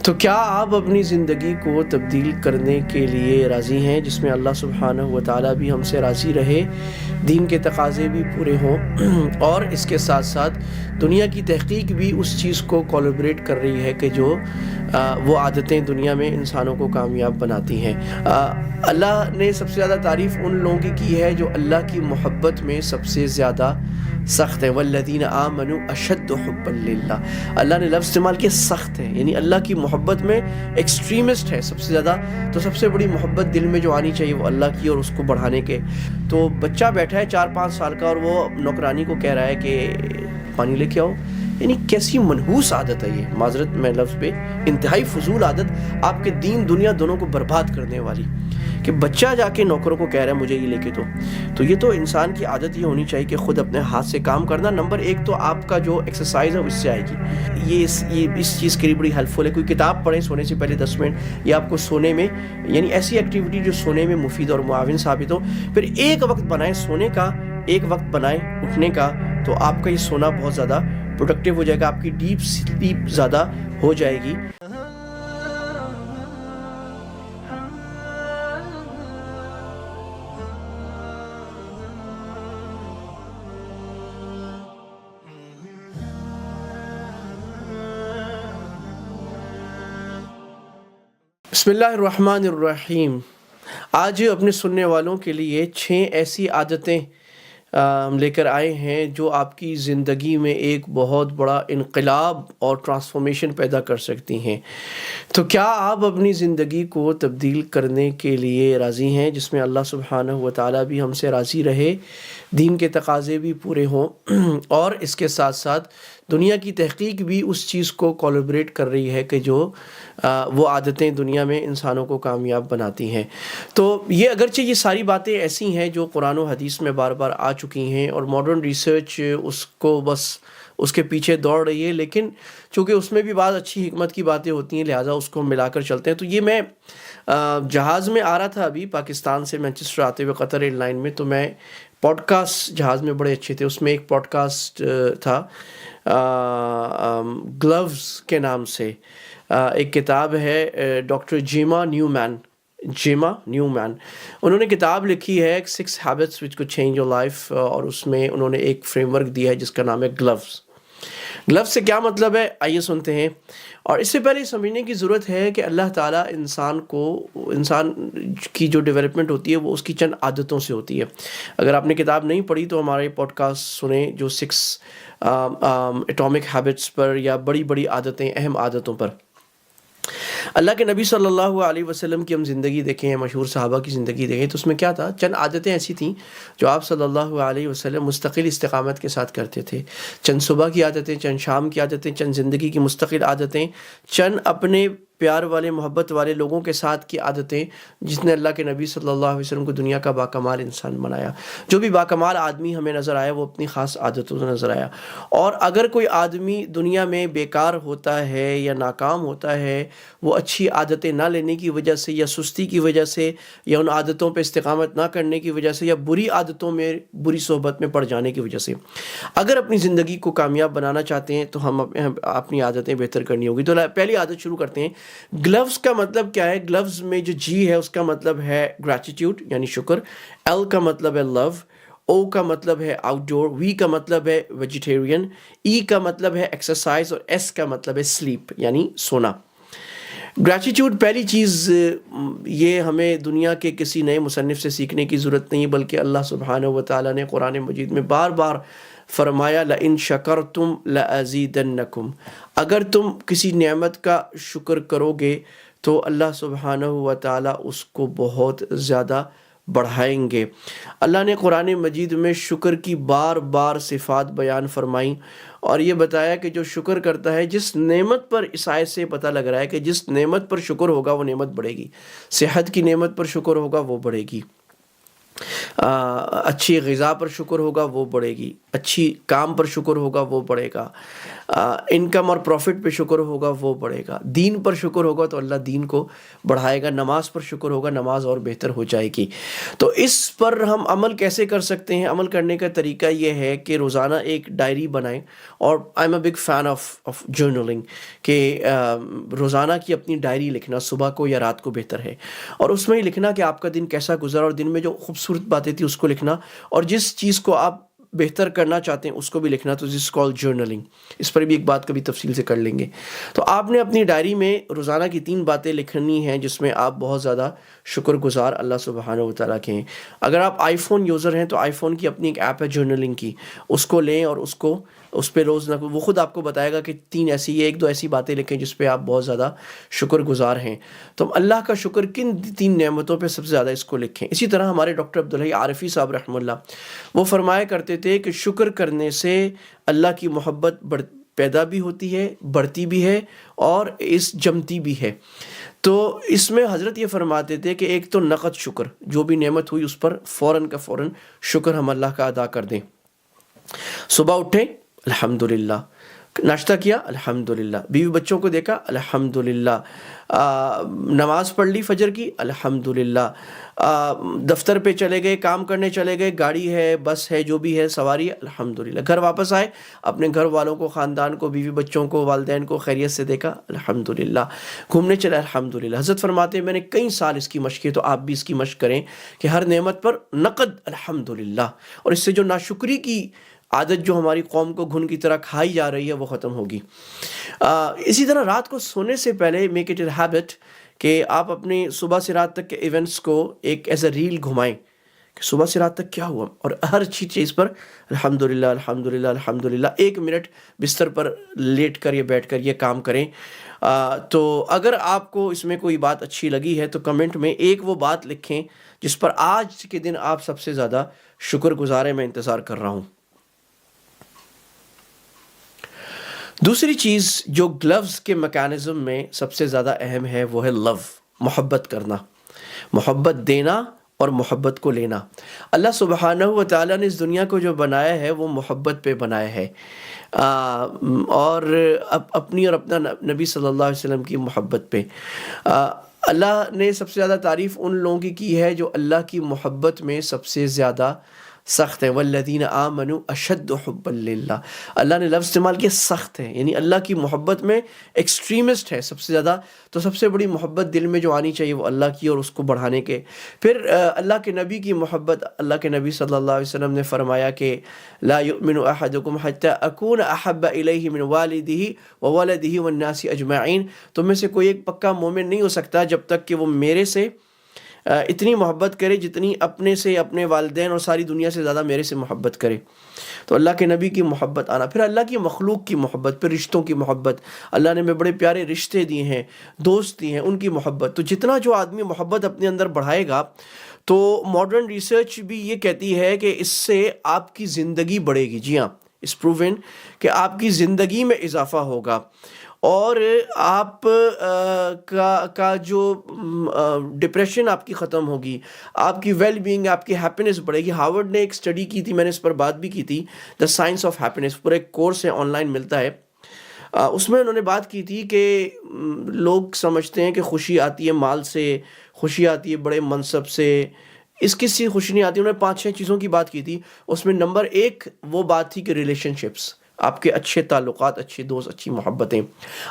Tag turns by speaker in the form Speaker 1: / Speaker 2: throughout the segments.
Speaker 1: تو کیا آپ اپنی زندگی کو تبدیل کرنے کے لیے راضی ہیں جس میں اللہ سبحانہ و تعالیٰ بھی ہم سے راضی رہے، دین کے تقاضے بھی پورے ہوں اور اس کے ساتھ ساتھ دنیا کی تحقیق بھی اس چیز کو کولیبریٹ کر رہی ہے کہ جو وہ عادتیں دنیا میں انسانوں کو کامیاب بناتی ہیں۔ اللہ نے سب سے زیادہ تعریف ان لوگوں کی ہے جو اللہ کی محبت میں سب سے زیادہ سخت ہے۔ والذین آمنوا اشد حبا للہ، اللہ نے لفظ استعمال کیا سخت ہے، یعنی اللہ کی محبت میں ایکسٹریمسٹ ہے سب سے زیادہ۔ تو سب سے بڑی محبت دل میں جو آنی چاہیے وہ اللہ کی اور اس کو بڑھانے کے۔ تو بچہ بیٹھا ہے 4-5 سال کا اور وہ نوکرانی کو کہہ رہا ہے کہ پانی لے کے آؤ، یعنی کیسی منحوس عادت ہے یہ، معذرت میں لفظ پہ، انتہائی فضول عادت، آپ کے دین دنیا دونوں کو برباد کرنے والی، کہ بچہ جا کے نوکروں کو کہہ رہا ہے مجھے یہ لے کے دو۔ تو یہ تو انسان کی عادت یہ ہونی چاہیے کہ خود اپنے ہاتھ سے کام کرنا۔ نمبر 1 تو آپ کا جو ایکسرسائز ہے اس سے آئے گی، یہ اس چیز کے لیے بڑی ہیلپ فل ہے۔ کوئی کتاب پڑھیں سونے سے پہلے 10 منٹ، یا آپ کو سونے میں، یعنی ایسی ایکٹیویٹی جو سونے میں مفید اور معاون ثابت ہو۔ پھر ایک وقت بنائیں سونے کا، ایک وقت بنائیں اٹھنے کا، تو آپ کا یہ سونا بہت زیادہ پروڈکٹیو ہو جائے گا، آپ کی ڈیپ سلیپ زیادہ ہو جائے گی۔ بسم اللہ الرحمن الرحیم۔ آج اپنے سننے والوں کے لیے 6 ایسی عادتیں لے کر آئے ہیں جو آپ کی زندگی میں ایک بہت بڑا انقلاب اور ٹرانسفارمیشن پیدا کر سکتی ہیں۔ تو کیا آپ اپنی زندگی کو تبدیل کرنے کے لیے راضی ہیں جس میں اللہ سبحانہ و تعالیٰ بھی ہم سے راضی رہے، دین کے تقاضے بھی پورے ہوں اور اس کے ساتھ ساتھ دنیا کی تحقیق بھی اس چیز کو کولیبریٹ کر رہی ہے کہ جو وہ عادتیں دنیا میں انسانوں کو کامیاب بناتی ہیں۔ تو یہ اگرچہ یہ ساری باتیں ایسی ہیں جو قرآن و حدیث میں بار بار آ چکی ہیں اور ماڈرن ریسرچ اس کو بس اس کے پیچھے دوڑ رہی ہے، لیکن چونکہ اس میں بھی بعض اچھی حکمت کی باتیں ہوتی ہیں لہٰذا اس کو ملا کر چلتے ہیں۔ تو یہ میں جہاز میں آ رہا تھا ابھی پاکستان سے مانچسٹر آتے ہوئے قطر ایئر لائن میں، تو میں پوڈ کاسٹ جہاز میں بڑے اچھے تھے، اس میں ایک پوڈ کاسٹ تھا گلوز کے نام سے، ایک کتاب ہے ڈاکٹر جیما نیومین، انہوں نے کتاب لکھی ہے 6 habits which could change your life, اور اس میں انہوں نے ایک فریم ورک دیا ہے جس کا نام ہے گلوز۔ گلوز سے کیا مطلب ہے آئیے سنتے ہیں۔ اور اس سے پہلے سمجھنے کی ضرورت ہے کہ اللہ تعالیٰ انسان کی جو ڈیولپمنٹ ہوتی ہے وہ اس کی چند عادتوں سے ہوتی ہے۔ اگر آپ نے کتاب نہیں پڑھی تو ہمارے پوڈ کاسٹ سنیں جو 6 ایٹامک ہیبٹس پر، یا بڑی بڑی عادتیں، اہم عادتوں پر۔ اللہ کے نبی صلی اللہ علیہ وسلم کی ہم زندگی دیکھیں، مشہور صحابہ کی زندگی دیکھیں، تو اس میں کیا تھا، چند عادتیں ایسی تھیں جو آپ صلی اللہ علیہ وسلم مستقل استقامت کے ساتھ کرتے تھے۔ چند صبح کی عادتیں، چند شام کی عادتیں، چند زندگی کی مستقل عادتیں، چند اپنے پیار والے محبت والے لوگوں کے ساتھ کی عادتیں، جس نے اللہ کے نبی صلی اللہ علیہ وسلم کو دنیا کا باکمال انسان بنایا۔ جو بھی باکمال آدمی ہمیں نظر آیا وہ اپنی خاص عادتوں سے نظر آیا۔ اور اگر کوئی آدمی دنیا میں بیکار ہوتا ہے یا ناکام ہوتا ہے، وہ اچھی عادتیں نہ لینے کی وجہ سے، یا سستی کی وجہ سے، یا ان عادتوں پہ استقامت نہ کرنے کی وجہ سے، یا بری عادتوں میں، بری صحبت میں پڑ جانے کی وجہ سے۔ اگر اپنی زندگی کو کامیاب بنانا چاہتے ہیں تو ہم اپنی عادتیں بہتر کرنی ہوگی۔ تو پہلی عادت شروع کرتے ہیں۔ گلوز کا مطلب کیا ہے؟ گلوز میں جو جی ہے اس کا مطلب ہے گریٹیٹیوڈ یعنی شکر، ایل کا مطلب ہے لو، او کا مطلب ہے آؤٹ ڈور، وی کا مطلب ہے ویجیٹیرین، ای کا مطلب ہے ایکسرسائز، اور ایس کا مطلب ہے سلیپ یعنی سونا۔ گریٹیٹیوڈ پہلی چیز، یہ ہمیں دنیا کے کسی نئے مصنف سے سیکھنے کی ضرورت نہیں، بلکہ اللہ سبحانہ و تعالیٰ نے قرآن مجید میں بار بار فرمایا لَإِن شَكَرْتُمْ لَأَزِيدَنَّكُمْ، اگر تم کسی نعمت کا شکر کرو گے تو اللہ سبحانہ و تعالیٰ اس کو بہت زیادہ بڑھائیں گے۔ اللہ نے قرآن مجید میں شکر کی بار بار صفات بیان فرمائیں اور یہ بتایا کہ جو شکر کرتا ہے، جس نعمت پر، اس آیت سے پتہ لگ رہا ہے کہ جس نعمت پر شکر ہوگا وہ نعمت بڑھے گی، صحت کی نعمت پر شکر ہوگا وہ بڑھے گی، اچھی غذا پر شکر ہوگا وہ بڑھے گی، اچھی کام پر شکر ہوگا وہ بڑھے گا، انکم اور پروفٹ پہ شکر ہوگا وہ بڑھے گا، دین پر شکر ہوگا تو اللہ دین کو بڑھائے گا، نماز پر شکر ہوگا نماز اور بہتر ہو جائے گی۔ تو اس پر ہم عمل کیسے کر سکتے ہیں؟ عمل کرنے کا طریقہ یہ ہے کہ روزانہ ایک ڈائری بنائیں، اور I am a big fan of journaling, کہ روزانہ کی اپنی ڈائری لکھنا، صبح کو یا رات کو بہتر ہے، اور اس میں ہی لکھنا کہ آپ کا دن کیسا گزرا، اور دن میں جو خوبصورت باتیں تھی اس کو لکھنا، اور جس چیز کو آپ بہتر کرنا چاہتے ہیں اس کو بھی لکھنا۔ تو دس کال جرنلنگ، اس پر بھی ایک بات کبھی تفصیل سے کر لیں گے۔ تو آپ نے اپنی ڈائری میں روزانہ کی 3 باتیں لکھنی ہیں جس میں آپ بہت زیادہ شکر گزار اللہ سبحانہ و تعالیٰ کے ہیں۔ اگر آپ آئی فون یوزر ہیں تو آئی فون کی اپنی ایک ایپ ہے جرنلنگ کی، اس کو لیں اور اس پہ روز وہ خود آپ کو بتائے گا کہ 3 ایسی 1-2 ایسی باتیں لکھیں جس پہ آپ بہت زیادہ شکر گزار ہیں۔ تو اللہ کا شکر کن 3 نعمتوں پہ سب سے زیادہ اس کو لکھیں۔ اسی طرح ہمارے ڈاکٹر عبدالحی عارفی صاحب رحمہ اللہ، وہ فرمایا کرتے تھے کہ شکر کرنے سے اللہ کی محبت پیدا بھی ہوتی ہے، بڑھتی بھی ہے، اور اس جمتی بھی ہے۔ تو اس میں حضرت یہ فرماتے تھے کہ ایک تو نقد شکر، جو بھی نعمت ہوئی اس پر فوراً کا فوراً شکر ہم اللہ کا ادا کر دیں۔ صبح اٹھیں الحمدللہ، ناشتہ کیا الحمدللہ، بیوی بچوں کو دیکھا الحمدللہ، نماز پڑھ لی فجر کی الحمدللہ، دفتر پہ چلے گئے، کام کرنے چلے گئے، گاڑی ہے، بس ہے، جو بھی ہے سواری ہے الحمدللہ، گھر واپس آئے، اپنے گھر والوں کو، خاندان کو، بیوی بچوں کو، والدین کو خیریت سے دیکھا الحمدللہ، گھومنے چلے الحمدللہ۔ حضرت فرماتے ہیں میں نے کئی سال اس کی مشق کی، تو آپ بھی اس کی مشق کریں کہ ہر نعمت پر نقد الحمدللہ، اور اس سے جو ناشکری کی عادت جو ہماری قوم کو گھن کی طرح کھائی جا رہی ہے وہ ختم ہوگی۔ اسی طرح رات کو سونے سے پہلے میک اٹ اے ہیبٹ کہ آپ اپنی صبح سے رات تک کے ایونٹس کو ایک ایز اے ریل گھمائیں کہ صبح سے رات تک کیا ہوا، اور ہر اچھی چیز پر الحمدللہ الحمدللہ الحمدللہ، 1 منٹ بستر پر لیٹ کر یا بیٹھ کر یہ کام کریں۔ تو اگر آپ کو اس میں کوئی بات اچھی لگی ہے تو کمنٹ میں ایک وہ بات لکھیں جس پر آج کے دن آپ سب سے زیادہ شکر گزار ہیں، میں انتظار کر رہا ہوں۔ دوسری چیز جو گلوز کے میکانزم میں سب سے زیادہ اہم ہے وہ ہے لو، محبت کرنا، محبت دینا اور محبت کو لینا۔ اللہ سبحانہ و تعالیٰ نے اس دنیا کو جو بنایا ہے وہ محبت پہ بنایا ہے، اور اپنی اور اپنا نبی صلی اللہ علیہ وسلم کی محبت پہ۔ اللہ نے سب سے زیادہ تعریف ان لوگوں کی ہے جو اللہ کی محبت میں سب سے زیادہ سخت ہے، والذین آمنوا اشد حبا للہ۔ اللہ نے لفظ استعمال کیا سخت ہے، یعنی اللہ کی محبت میں ایکسٹریمسٹ ہے سب سے زیادہ۔ تو سب سے بڑی محبت دل میں جو آنی چاہیے وہ اللہ کی اور اس کو بڑھانے کے۔ پھر اللہ کے نبی کی محبت، اللہ کے نبی صلی اللہ علیہ وسلم نے فرمایا کہ لا یؤمن احدکم حتی اکون احب الیہ من والدہ وولدہ والناس اجمعین۔ تم میں سے کوئی ایک پکا مومن نہیں ہو سکتا جب تک کہ وہ میرے سے اتنی محبت کرے جتنی اپنے سے، اپنے والدین اور ساری دنیا سے زیادہ میرے سے محبت کرے۔ تو اللہ کے نبی کی محبت آنا، پھر اللہ کی مخلوق کی محبت، پھر رشتوں کی محبت۔ اللہ نے ہمیں بڑے پیارے رشتے دیے ہیں، دوست دیے ہیں، ان کی محبت۔ تو جتنا جو آدمی محبت اپنے اندر بڑھائے گا، تو ماڈرن ریسرچ بھی یہ کہتی ہے کہ اس سے آپ کی زندگی بڑھے گی۔ جی ہاں، اس پروون کہ آپ کی زندگی میں اضافہ ہوگا، اور آپ کا جو ڈپریشن آپ کی ختم ہوگی، آپ کی ویل بینگ، آپ کی ہیپینس بڑھے گی۔ ہارورڈ نے ایک اسٹڈی کی تھی، میں نے اس پر بات بھی کی تھی، دا سائنس آف ہیپینس، پورا ایک کورس ہے، آن لائن ملتا ہے۔ اس میں انہوں نے بات کی تھی کہ لوگ سمجھتے ہیں کہ خوشی آتی ہے مال سے، خوشی آتی ہے بڑے منصب سے، اس کس چیز خوشی نہیں آتی۔ انہوں نے 5-6 چیزوں کی بات کی تھی، اس میں نمبر 1 وہ بات تھی کہ ریلیشن شپس، آپ کے اچھے تعلقات، اچھے دوست، اچھی محبتیں۔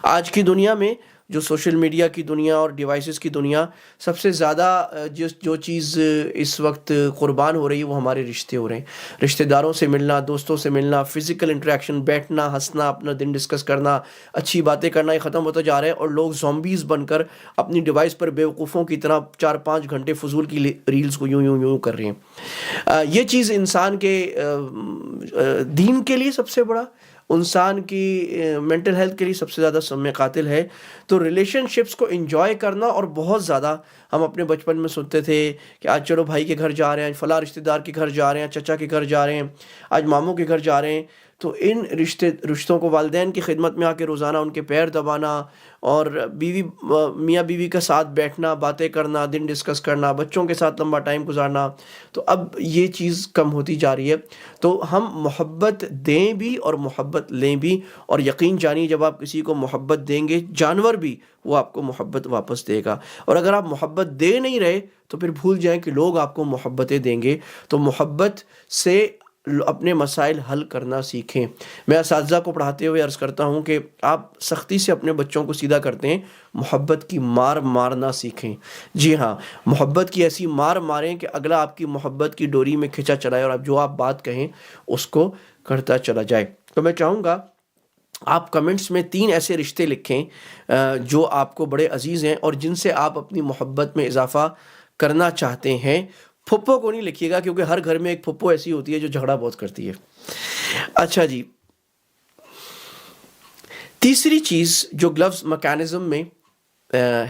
Speaker 1: آج کی دنیا میں جو سوشل میڈیا کی دنیا اور ڈیوائسز کی دنیا، سب سے زیادہ جو چیز اس وقت قربان ہو رہی ہے وہ ہمارے رشتے ہو رہے ہیں۔ رشتہ داروں سے ملنا، دوستوں سے ملنا، فزیکل انٹریکشن، بیٹھنا، ہنسنا، اپنا دن ڈسکس کرنا، اچھی باتیں کرنا، یہ ختم ہوتا جا رہا ہے، اور لوگ زومبیز بن کر اپنی ڈیوائس پر بیوقوفوں کی طرح 4-5 گھنٹے فضول کی ریلز کو یوں کر رہے ہیں۔ یہ چیز انسان کے دین کے لیے سب سے بڑا، انسان کی مینٹل ہیلتھ کے لیے سب سے زیادہ سم قاتل ہے۔ تو ریلیشن شپس کو انجوائے کرنا، اور بہت زیادہ ہم اپنے بچپن میں سنتے تھے کہ آج چلو بھائی کے گھر جا رہے ہیں، فلاں رشتہ دار کے گھر جا رہے ہیں، چچا کے گھر جا رہے ہیں، آج ماموں کے گھر جا رہے ہیں، تو ان رشتوں کو والدین کی خدمت میں آ کے روزانہ ان کے پیر دبانا اور میاں بیوی کا ساتھ بیٹھنا، باتیں کرنا، دن ڈسکس کرنا، بچوں کے ساتھ لمبا ٹائم گزارنا، تو اب یہ چیز کم ہوتی جا رہی ہے. تو ہم محبت دیں بھی اور محبت لیں بھی، اور یقین جانیے جب آپ کسی کو محبت دیں گے، جانور بھی وہ آپ کو محبت واپس دے گا. اور اگر آپ محبت دے نہیں رہے تو پھر بھول جائیں کہ لوگ آپ کو محبتیں دیں گے. تو محبت سے اپنے مسائل حل کرنا سیکھیں. میں اساتذہ کو پڑھاتے ہوئے عرض کرتا ہوں کہ آپ سختی سے اپنے بچوں کو سیدھا کرتے ہیں، محبت کی مار مارنا سیکھیں. جی ہاں، محبت کی ایسی مار ماریں کہ اگلا آپ کی محبت کی ڈوری میں کھچا چلائے، اور جو آپ بات کہیں اس کو کرتا چلا جائے. تو میں چاہوں گا آپ کمنٹس میں 3 ایسے رشتے لکھیں جو آپ کو بڑے عزیز ہیں اور جن سے آپ اپنی محبت میں اضافہ کرنا چاہتے ہیں. پھپھو کو نہیں لکھیے گا، کیونکہ ہر گھر میں ایک پھپھو ایسی ہوتی ہے جو جھگڑا بہت کرتی ہے. اچھا جی، تیسری چیز جو گلوز میکانزم میں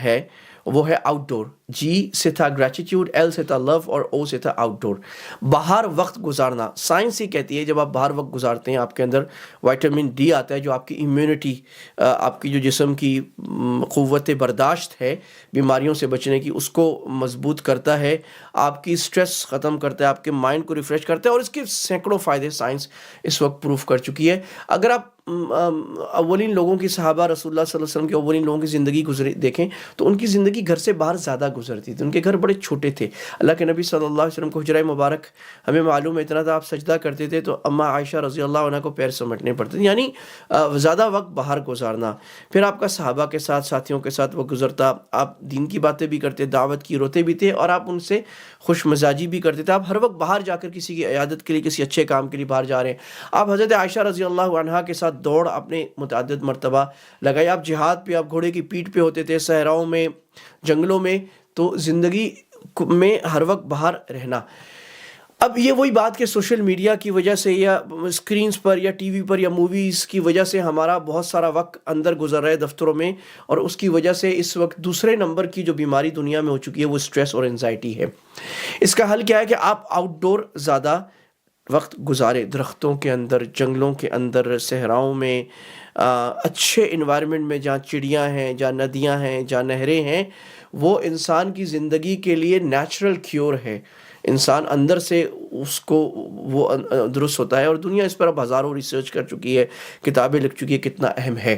Speaker 1: ہے وہ ہے آؤٹ ڈور. جی سے تھا گریٹیٹیوڈ، ایل سے تھا لو، اور او سے تھا آؤٹ ڈور. باہر وقت گزارنا. سائنس ہی کہتی ہے جب آپ باہر وقت گزارتے ہیں آپ کے اندر وائٹامن ڈی آتا ہے جو آپ کی امیونٹی، آپ کی جو جسم کی قوت برداشت ہے بیماریوں سے بچنے کی، اس کو مضبوط کرتا ہے، آپ کی سٹریس ختم کرتا ہے، آپ کے مائنڈ کو ریفریش کرتا ہے، اور اس کے سینکڑوں فائدے سائنس اس وقت پروف کر چکی ہے. اگر آپ اولین لوگوں کی، صحابہ رسول اللہ صلی اللہ علیہ وسلم کے اولین لوگوں کی زندگی دیکھیں تو ان کی زندگی گھر سے باہر زیادہ گزرتی تھی. ان کے گھر بڑے چھوٹے تھے. اللہ کے نبی صلی اللہ علیہ وسلم کو حجرہ مبارک ہمیں معلوم ہے اتنا تھا، آپ سجدہ کرتے تھے تو اماں عائشہ رضی اللہ عنہ کو پیر سمیٹنے پڑتے تھے، یعنی زیادہ وقت باہر گزارنا. پھر آپ کا صحابہ کے ساتھ، ساتھیوں کے ساتھ وقت گزرتا، آپ دین کی باتیں بھی کرتے، دعوت کی روتے بھی تھے، اور آپ ان سے خوش مزاجی بھی کرتے تھے. آپ ہر وقت باہر جا کر کسی کی عیادت کے لیے، کسی اچھے کام کے لیے باہر جا رہے ہیں. آپ حضرت عائشہ رضی اللہ عنہا کے ساتھ دوڑ اپنے متعدد مرتبہ لگائی. آپ جہاد پہ، آپ گھوڑے کی پیٹھ پہ ہوتے تھے، صحراؤں میں، جنگلوں میں. تو زندگی میں ہر وقت باہر رہنا. اب یہ وہی بات کہ سوشل میڈیا کی وجہ سے یا اسکرینز پر یا ٹی وی پر یا موویز کی وجہ سے ہمارا بہت سارا وقت اندر گزر رہا ہے دفتروں میں، اور اس کی وجہ سے اس وقت دوسرے نمبر کی جو بیماری دنیا میں ہو چکی ہے وہ اسٹریس اور انزائٹی ہے. اس کا حل کیا ہے کہ آپ آؤٹ ڈور زیادہ وقت گزارے، درختوں کے اندر، جنگلوں کے اندر، صحراؤں میں، اچھے انوائرمنٹ میں جہاں چڑیاں ہیں، جہاں ندیاں ہیں، جہاں نہریں ہیں. وہ انسان کی زندگی کے لیے نیچرل کیور ہے. انسان اندر سے اس کو وہ درست ہوتا ہے، اور دنیا اس پر اب ہزاروں ریسرچ کر چکی ہے، کتابیں لکھ چکی ہے کتنا اہم ہے.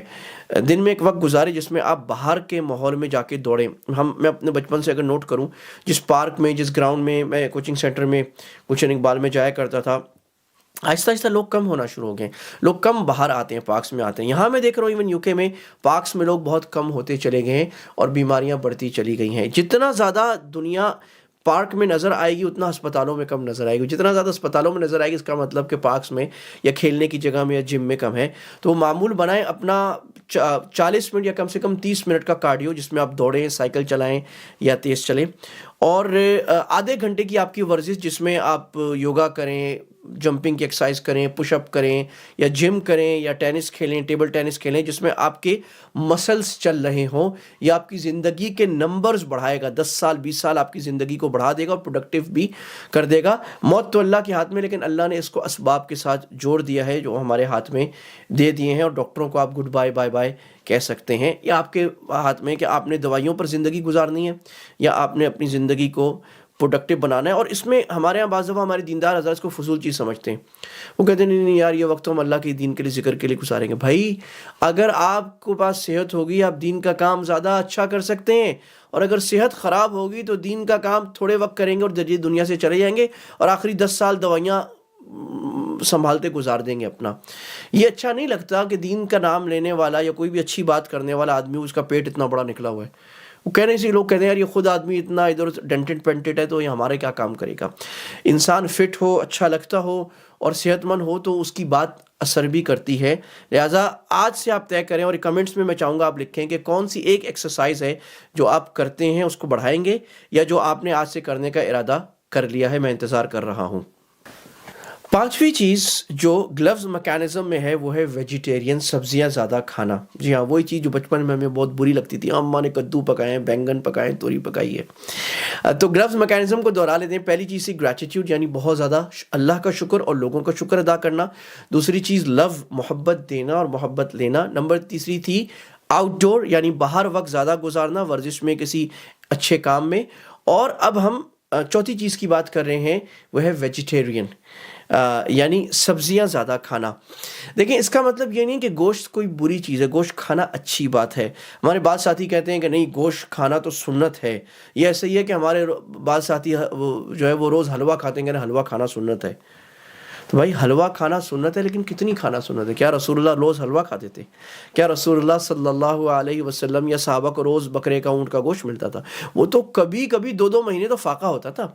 Speaker 1: دن میں ایک وقت گزارے جس میں آپ باہر کے ماحول میں جا کے دوڑیں. میں اپنے بچپن سے اگر نوٹ کروں، جس پارک میں، جس گراؤنڈ میں میں کوچنگ سینٹر میں گلشن اقبال میں جایا کرتا تھا، آہستہ آہستہ لوگ کم ہونا شروع ہو گئے. لوگ کم باہر آتے ہیں، پارکس میں آتے ہیں. یہاں میں دیکھ رہا ہوں ایون یو کے میں پارکس میں لوگ بہت کم ہوتے چلے گئے ہیں، اور بیماریاں بڑھتی چلی گئی ہیں. جتنا زیادہ دنیا پارک میں نظر آئے گی اتنا ہسپتالوں میں کم نظر آئے گی. جتنا زیادہ ہسپتالوں میں نظر آئے گی اس کا مطلب کہ پارکس میں یا کھیلنے کی جگہ میں یا جم میں کم ہے. تو معمول بنائیں اپنا 40 منٹ یا کم سے کم 30 منٹ کا کارڈیو، جس میں آپ دوڑیں، سائیکل چلائیں یا تیز چلیں، اور آدھے گھنٹے کی آپ کی ورزش جس میں آپ یوگا کریں، جمپنگ کی ایکسرسائز کریں، پش اپ کریں، یا جم کریں، یا ٹینس کھیلیں، ٹیبل ٹینس کھیلیں، جس میں آپ کے مسلز چل رہے ہوں. یہ آپ کی زندگی کے نمبرز بڑھائے گا. 10 سال 20 سال آپ کی زندگی کو بڑھا دے گا اور پروڈکٹیو بھی کر دے گا. موت تو اللہ کے ہاتھ میں، لیکن اللہ نے اس کو اسباب کے ساتھ جوڑ دیا ہے جو ہمارے ہاتھ میں دے دیے ہیں. اور ڈاکٹروں کو آپ گڈ بائے بائے بائے کہہ سکتے ہیں، یا آپ کے ہاتھ میں کہ آپ نے دوائیوں پر زندگی گزارنی ہے یا آپ نے اپنی زندگی کو پروڈکٹیو بنانا ہے. اور اس میں ہمارے یہاں بعض دفعہ ہمارے دیندار حضرات اس کو فضول چیز سمجھتے ہیں. وہ کہتے ہیں نہیں یار، یہ وقت ہم اللہ کے دین کے لیے، ذکر کے لیے گزاریں گے. بھائی اگر آپ کو پاس صحت ہوگی آپ دین کا کام زیادہ اچھا کر سکتے ہیں، اور اگر صحت خراب ہوگی تو دین کا کام تھوڑے وقت کریں گے اور دنیا سے چلے جائیں گے، اور آخری 10 سال دوائیاں سنبھالتے گزار دیں گے اپنا. یہ اچھا نہیں لگتا کہ دین کا نام لینے والا یا کوئی بھی اچھی بات کرنے والا آدمی، اس کا پیٹ اتنا بڑا نکلا ہوا ہے. وہ کہنے سے لوگ کہتے ہیں یار یہ خود آدمی اتنا ادھر ڈینٹڈ پینٹڈ ہے تو یہ ہمارے کیا کام کرے گا. انسان فٹ ہو، اچھا لگتا ہو اور صحت مند ہو تو اس کی بات اثر بھی کرتی ہے. لہٰذا آج سے آپ طے کریں، اور کمنٹس میں چاہوں گا آپ لکھیں کہ کون سی ایک ایکسرسائز ہے جو آپ کرتے ہیں، اس کو بڑھائیں گے، یا جو آپ نے آج سے کرنے کا ارادہ کر لیا ہے. میں انتظار کر رہا ہوں. پانچویں چیز جو گلوز میکینزم میں ہے وہ ہے ویجیٹیرین، سبزیاں زیادہ کھانا. جی ہاں، وہی چیز جو بچپن میں ہمیں بہت بری لگتی تھی، اماں نے کدو پکائے ہیں، بینگن پکائے ہیں، توری پکائی ہے. تو گلوز میکینزم کو دوہرا لیتے ہیں. پہلی چیز تھی گریٹیٹیوڈ، یعنی بہت زیادہ اللہ کا شکر اور لوگوں کا شکر ادا کرنا. دوسری چیز لو، محبت دینا اور محبت لینا. نمبر تیسری تھی آؤٹ ڈور، یعنی باہر وقت زیادہ گزارنا، ورزش میں، کسی اچھے کام میں. اور اب ہم چوتھی چیز کی بات کر رہے ہیں، وہ ہے ویجیٹیرین، یعنی سبزیاں زیادہ کھانا. دیکھیں، اس کا مطلب یہ نہیں کہ گوشت کوئی بری چیز ہے، گوشت کھانا اچھی بات ہے. ہمارے بعض ساتھی کہتے ہیں کہ نہیں، گوشت کھانا تو سنت ہے. یہ ایسا ہی ہے کہ ہمارے بعض ساتھی جو ہے وہ روز حلوہ کھاتے ہیں کہ حلوہ کھانا سنت ہے. تو بھائی، حلوہ کھانا سنت ہے، لیکن کتنی کھانا سنت ہے؟ کیا رسول اللہ روز حلوہ کھاتے تھے؟ کیا رسول اللہ صلی اللہ علیہ وسلم یا صحابہ کو روز بکرے کا، اونٹ کا گوشت ملتا تھا؟ وہ تو کبھی کبھی 2 مہینے تو فاقہ ہوتا تھا.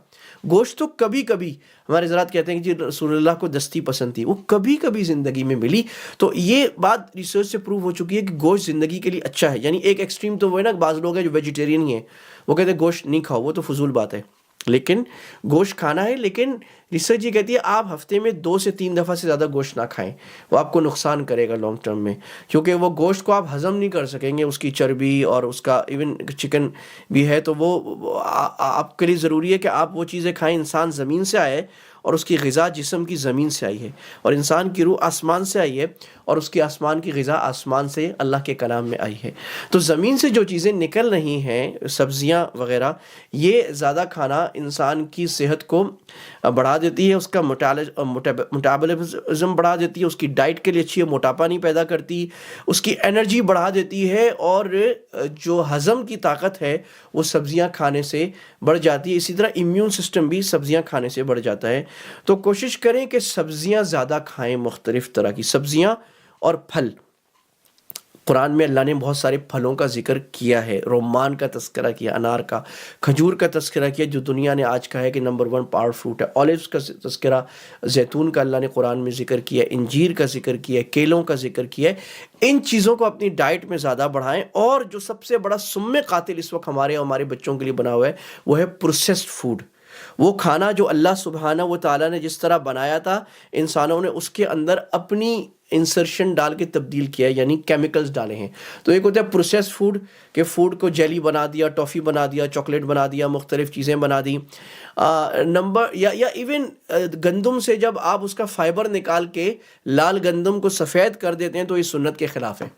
Speaker 1: گوشت تو کبھی کبھی، ہمارے حضرات کہتے ہیں کہ جی رسول اللہ کو دستی پسند تھی، وہ کبھی کبھی زندگی میں ملی. تو یہ بات ریسرچ سے پروو ہو چکی ہے کہ گوشت زندگی کے لیے اچھا ہے. یعنی ایک ایکسٹریم تو وہ ہے نا، بعض لوگ ہیں جو ویجیٹیرین ہی ہیں، وہ کہتے ہیں گوشت نہیں کھاؤ، وہ تو فضول بات ہے. لیکن گوشت کھانا ہے، لیکن ریسرچ یہ کہتی ہے آپ ہفتے میں 2 سے 3 دفعہ سے زیادہ گوشت نہ کھائیں. وہ آپ کو نقصان کرے گا لانگ ٹرم میں، کیونکہ وہ گوشت کو آپ ہضم نہیں کر سکیں گے. اس کی چربی اور اس کا ایون چکن بھی ہے، تو وہ آپ کے لیے ضروری ہے کہ آپ وہ چیزیں کھائیں. انسان زمین سے آئے اور اس کی غذا جسم کی زمین سے آئی ہے، اور انسان کی روح آسمان سے آئی ہے اور اس کی آسمان کی غذا آسمان سے اللہ کے کلام میں آئی ہے. تو زمین سے جو چیزیں نکل رہی ہیں، سبزیاں وغیرہ، یہ زیادہ کھانا انسان کی صحت کو بڑھا دیتی ہے، اس کا میٹابولزم بڑھا دیتی ہے، اس کی ڈائٹ کے لیے اچھی ہے، موٹاپا نہیں پیدا کرتی، اس کی انرجی بڑھا دیتی ہے، اور جو ہضم کی طاقت ہے وہ سبزیاں کھانے سے بڑھ جاتی ہے. اسی طرح امیون سسٹم بھی سبزیاں کھانے سے بڑھ جاتا ہے. تو کوشش کریں کہ سبزیاں زیادہ کھائیں، مختلف طرح کی سبزیاں اور پھل. قرآن میں اللہ نے بہت سارے پھلوں کا ذکر کیا ہے. رمان کا تذکرہ کیا، انار کا، کھجور کا تذکرہ کیا، جو دنیا نے آج کہا ہے کہ نمبر 1 پاور فروٹ ہے. اولیوز کا تذکرہ، زیتون کا اللہ نے قرآن میں ذکر کیا ہے. انجیر کا ذکر کیا ہے، کیلوں کا ذکر کیا ہے. ان چیزوں کو اپنی ڈائٹ میں زیادہ بڑھائیں. اور جو سب سے بڑا سم قاتل اس وقت ہمارے اور ہمارے بچوں کے لیے بنا ہوا ہے، وہ ہے پروسیسڈ فوڈ. وہ کھانا جو اللہ سبحانہ و تعالیٰ نے جس طرح بنایا تھا، انسانوں نے اس کے اندر اپنی انسرشن ڈال کے تبدیل کیا ہے، یعنی کیمیکلز ڈالے ہیں. تو ایک ہوتا ہے پروسیس فوڈ، کہ فوڈ کو جیلی بنا دیا، ٹافی بنا دیا، چاکلیٹ بنا دیا، مختلف چیزیں بنا دی. نمبر یا ایون گندم سے جب آپ اس کا فائبر نکال کے لال گندم کو سفید کر دیتے ہیں تو یہ سنت کے خلاف ہے.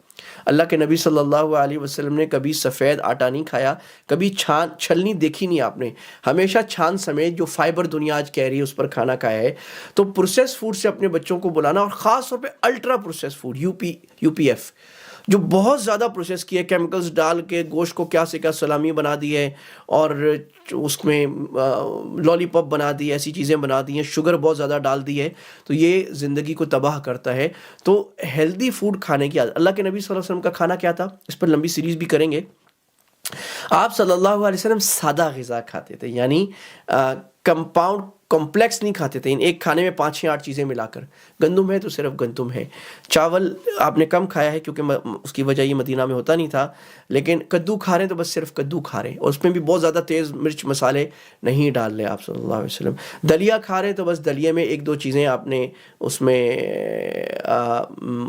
Speaker 1: اللہ کے نبی صلی اللہ علیہ وسلم نے کبھی سفید آٹا نہیں کھایا، کبھی چھلنی دیکھی نہیں آپ نے، ہمیشہ چھان سمیت جو فائبر دنیا آج کہہ رہی ہے اس پر کھانا کھایا ہے. تو پروسیس فوڈ سے اپنے بچوں کو بلانا، اور خاص طور پہ ultra process food, U P F, جو بہت زیادہ پروسیس کیا ہے، کیمیکلز ڈال کے گوشت کو کیا سے کیا سلامی بنا دی ہے، اور اس میں لالی پاپ بنا دی، ایسی چیزیں بنا دی ہیں، شوگر بہت زیادہ ڈال دی ہے. تو یہ زندگی کو تباہ کرتا ہے. تو ہیلدی فوڈ کھانے کی عادت. اللہ کے نبی صلی اللہ علیہ وسلم کا کھانا کیا تھا، اس پر لمبی سیریز بھی کریں گے. آپ صلی اللہ علیہ وسلم سادہ غذا کھاتے تھے، یعنی کمپاؤنڈ کمپلیکس نہیں کھاتے تھے. ایک کھانے میں 5 یا 8 چیزیں ملا کر، گندم ہے تو صرف گندم ہے، چاول آپ نے کم کھایا ہے کیونکہ اس کی وجہ یہ مدینہ میں ہوتا نہیں تھا، لیکن کدو کھا رہے ہیں تو بس صرف کدو کھا رہے ہیں، اور اس میں بھی بہت زیادہ تیز مرچ مسالے نہیں ڈال رہے آپ صلی اللہ علیہ وسلم. دلیا کھا رہے ہیں تو بس دلیے میں 1-2 چیزیں آپ نے اس میں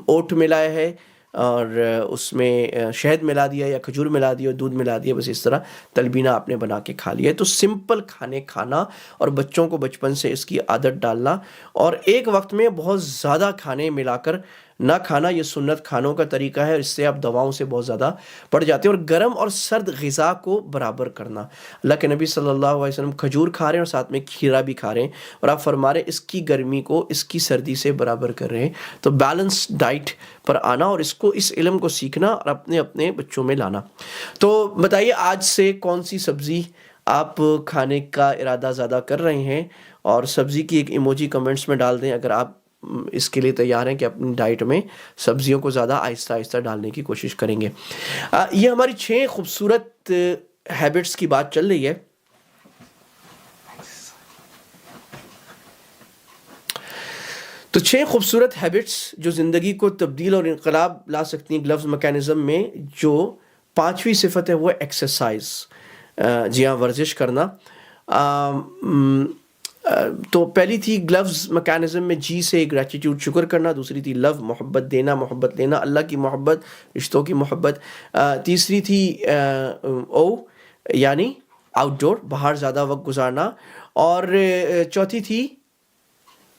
Speaker 1: اوٹ ملایا ہے، اور اس میں شہد ملا دیا یا کھجور ملا دیا، دودھ ملا دیا، بس اس طرح تلبینہ آپ نے بنا کے کھا لیا ہے. تو سمپل کھانے کھانا اور بچوں کو بچپن سے اس کی عادت ڈالنا، اور ایک وقت میں بہت زیادہ کھانے ملا کر نہ کھانا، یہ سنت کھانوں کا طریقہ ہے، اور اس سے آپ دواؤں سے بہت زیادہ پڑ جاتے ہیں. اور گرم اور سرد غذا کو برابر کرنا. اللہ کے نبی صلی اللہ علیہ وسلم کھجور کھا رہے ہیں اور ساتھ میں کھیرا بھی کھا رہے ہیں، اور آپ فرما رہے ہیں اس کی گرمی کو اس کی سردی سے برابر کر رہے ہیں. تو بیلنس ڈائٹ پر آنا، اور اس علم کو سیکھنا اور اپنے بچوں میں لانا. تو بتائیے آج سے کون سی سبزی آپ کھانے کا ارادہ زیادہ کر رہے ہیں، اور سبزی کی ایک ایموجی کمنٹس میں ڈال دیں اگر آپ اس کے لیے تیار ہیں کہ اپنی ڈائٹ میں سبزیوں کو زیادہ آہستہ آہستہ ڈالنے کی کوشش کریں گے. یہ ہماری 6 خوبصورت ہیبٹس کی بات چل رہی ہے. تو 6 خوبصورت ہیبٹس جو زندگی کو تبدیل اور انقلاب لا سکتی ہیں گلوز میکینزم میں. جو 5ویں صفت ہے وہ ایکسرسائز، جی ہاں، ورزش کرنا. تو پہلی تھی گلوز میکانزم میں جی سے گریٹیٹیوڈ شکر کرنا، دوسری تھی لو محبت دینا محبت لینا، اللہ کی محبت، رشتوں کی محبت، تیسری تھی او یعنی آؤٹ ڈور باہر زیادہ وقت گزارنا، اور چوتھی تھی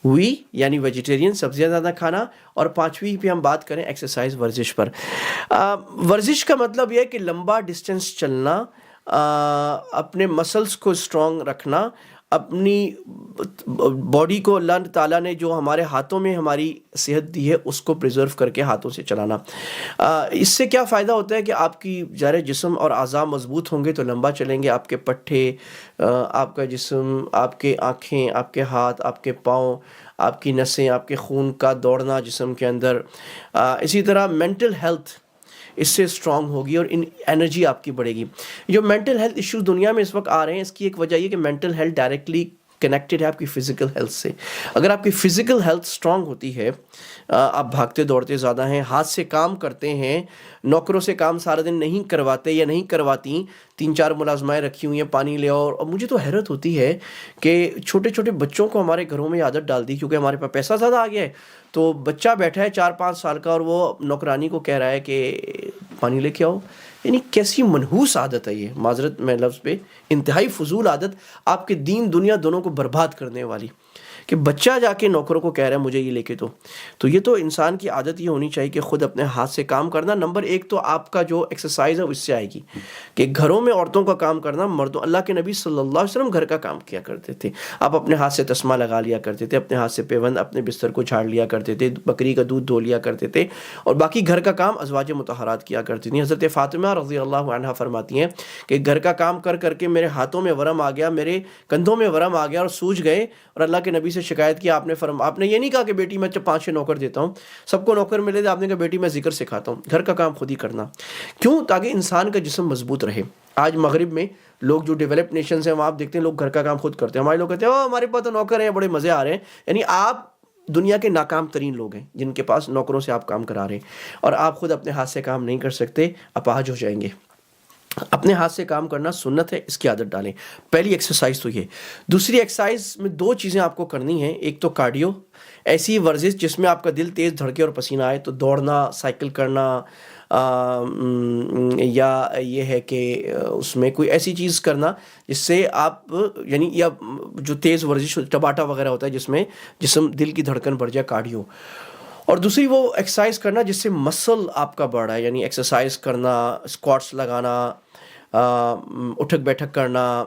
Speaker 1: وی یعنی ویجیٹیرین سبزیاں زیادہ کھانا، اور پانچویں پہ ہم بات کریں ایکسرسائز ورزش پر۔ ورزش کا مطلب یہ ہے کہ لمبا ڈسٹینس چلنا، اپنے مسلس کو اسٹرانگ رکھنا، اپنی باڈی کو اللہ تعالیٰ نے جو ہمارے ہاتھوں میں ہماری صحت دی ہے اس کو پریزرو کر کے ہاتھوں سے چلانا۔ اس سے کیا فائدہ ہوتا ہے کہ آپ کی ظاہر جسم اور اعضاء مضبوط ہوں گے تو لمبا چلیں گے، آپ کے پٹھے، آپ کا جسم، آپ کے آنکھیں، آپ کے ہاتھ، آپ کے پاؤں، آپ کی نسیں، آپ کے خون کا دوڑنا جسم کے اندر، اسی طرح مینٹل ہیلتھ اس سے اسٹرانگ ہوگی اور انرجی آپ کی بڑھے گی۔ جو مینٹل ہیلتھ ایشوز دنیا میں اس وقت آ رہے ہیں اس کی ایک وجہ یہ کہ مینٹل ہیلتھ ڈائریکٹلی کنیکٹڈ ہے آپ کی فزیکل ہیلتھ سے۔ اگر آپ کی فزیکل ہیلتھ اسٹرانگ ہوتی ہے، آپ بھاگتے دوڑتے زیادہ ہیں، ہاتھ سے کام کرتے ہیں، نوکروں سے کام سارا دن نہیں کرواتے یا نہیں کرواتی، 3-4 ملازمائیں رکھی ہوئی ہیں، پانی لے آؤ۔ اور مجھے تو حیرت ہوتی ہے کہ چھوٹے چھوٹے بچوں کو ہمارے گھروں میں عادت ڈال دی کیونکہ ہمارے پاس پیسہ زیادہ آ گیا ہے، تو بچہ بیٹھا ہے 4-5 سال کا اور وہ نوکرانی کو کہہ رہا ہے کہ پانی لے کے آؤ۔ یعنی کیسی منحوس عادت ہے یہ، معذرت میں لفظ پہ، انتہائی فضول عادت، آپ کے دین دنیا دونوں کو برباد کرنے والی، کہ بچہ جا کے نوکروں کو کہہ رہا ہے مجھے یہ لے کے دو۔ تو یہ تو انسان کی عادت یہ ہونی چاہیے کہ خود اپنے ہاتھ سے کام کرنا۔ نمبر 1 تو آپ کا جو ایکسرسائز ہے اس سے آئے گی کہ گھروں میں عورتوں کا کام کرنا، مردوں، اللہ کے نبی صلی اللہ علیہ وسلم گھر کا کام کیا کرتے تھے، آپ اپنے ہاتھ سے تسمہ لگا لیا کرتے تھے، اپنے ہاتھ سے پیوند اپنے بستر کو جھاڑ لیا کرتے تھے، بکری کا دودھ دھو لیا کرتے تھے، اور باقی گھر کا کام ازواج مطہرات کیا کرتی تھیں۔ حضرت فاطمہ رضی اللہ عنہا فرماتی ہیں کہ گھر کا کام کر کر کے میرے ہاتھوں میں ورم آ گیا، میرے کندھوں میں ورم آ گیا اور سوج گئے، اور اللہ کے نبی سے شکایت کی، آپ نے یہ نہیں کہا کہ بیٹی میں 5-6 نوکر دیتا ہوں، سب کو نوکر ملے، آپ نے کہا بیٹی میں ذکر سکھاتا ہوں، گھر کا کام خود ہی کرنا۔ کیوں؟ تاکہ انسان کا جسم مضبوط رہے۔ آج مغرب میں لوگ جو ڈیولپ نیشنز ہیں وہاں آپ دیکھتے ہیں لوگ گھر کا کام خود کرتے ہیں، ہمارے لوگ کہتے ہیں ہمارے پاس تو نوکر ہیں، بڑے مزے آ رہے ہیں۔ یعنی آپ دنیا کے ناکام ترین لوگ ہیں جن کے پاس نوکروں سے آپ کام کرا رہے ہیں، اور آپ خود اپنے ہاتھ سے کام نہیں کر سکتے، اپاہج ہو جائیں گے۔ اپنے ہاتھ سے کام کرنا سنت ہے، اس کی عادت ڈالیں۔ پہلی ایکسرسائز تو یہ۔ دوسری ایکسرسائز میں 2 چیزیں آپ کو کرنی ہیں، ایک تو کارڈیو، ایسی ورزش جس میں آپ کا دل تیز دھڑکے اور پسینہ آئے، تو دوڑنا، سائیکل کرنا، یا یہ ہے کہ اس میں کوئی ایسی چیز کرنا جس سے آپ یعنی یا جو تیز ورزش ٹباٹا وغیرہ ہوتا ہے جس میں جسم دل کی دھڑکن بڑھ جائے، کارڈیو۔ اور دوسری وہ ایکسرسائز کرنا جس سے مسل آپ کا بڑھا ہے، یعنی ایکسرسائز کرنا، اسکواٹس لگانا، اٹھک بیٹھک کرنا،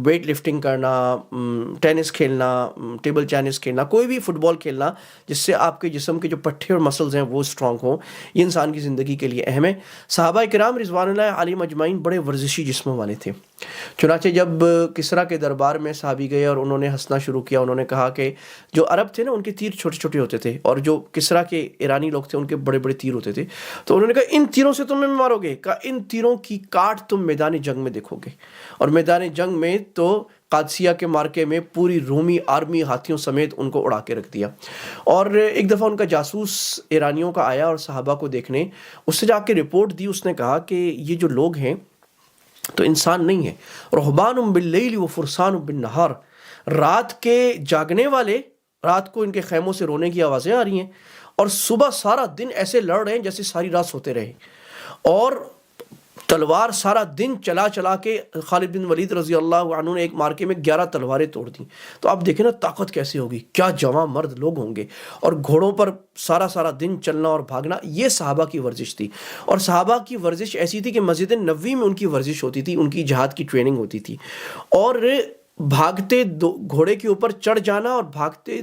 Speaker 1: ویٹ لفٹنگ کرنا، ٹینس کھیلنا، ٹیبل ٹینس کھیلنا، کوئی بھی فٹ بال کھیلنا جس سے آپ کے جسم کے جو پٹھے اور مسلز ہیں وہ اسٹرانگ ہوں، یہ انسان کی زندگی کے لیے اہم ہے۔ صحابہ کرام رضوان اللہ علیہم اجمعین بڑے ورزشی جسموں والے تھے، چنانچہ جب کسریٰ کے دربار میں صحابی گئے اور انہوں نے ہنسنا شروع کیا، انہوں نے کہا کہ جو عرب تھے نا ان کے تیر چھوٹے چھوٹے ہوتے تھے، اور جو کسریٰ کے ایرانی لوگ تھے ان کے بڑے بڑے تیر ہوتے تھے، تو انہوں نے کہا ان تیروں سے تم مارو گے؟ کہا ان تیروں کی کاٹ تم میدان جنگ میں دیکھو گے۔ اور میدان جنگ میں تو قادسیہ کے مارکے میں پوری رومی آرمی ہاتھیوں سمیت ان کو اڑا کے رکھ دیا۔ اور ایک دفعہ ان کا جاسوس ایرانیوں کا آیا اور صحابہ کو دیکھنے، اس سے جا کے رپورٹ دی، اس نے کہا کہ یہ جو لوگ ہیں تو انسان نہیں ہے، رہبان باللیل و فرسان بالنہار، رات کے جاگنے والے، رات کو ان کے خیموں سے رونے کی آوازیں آ رہی ہیں، اور صبح سارا دن ایسے لڑ رہے ہیں جیسے ساری رات سوتے رہے، اور تلوار سارا دن چلا چلا کے خالد بن ولید رضی اللہ عنہ نے ایک مارکے میں 11 تلواریں توڑ دیں۔ تو آپ دیکھیں نا طاقت کیسے ہوگی، کیا جواں مرد لوگ ہوں گے، اور گھوڑوں پر سارا دن چلنا اور بھاگنا، یہ صحابہ کی ورزش تھی۔ اور صحابہ کی ورزش ایسی تھی کہ مسجد نبوی میں ان کی ورزش ہوتی تھی، ان کی جہاد کی ٹریننگ ہوتی تھی، اور بھاگتے گھوڑے کے اوپر چڑھ جانا اور بھاگتے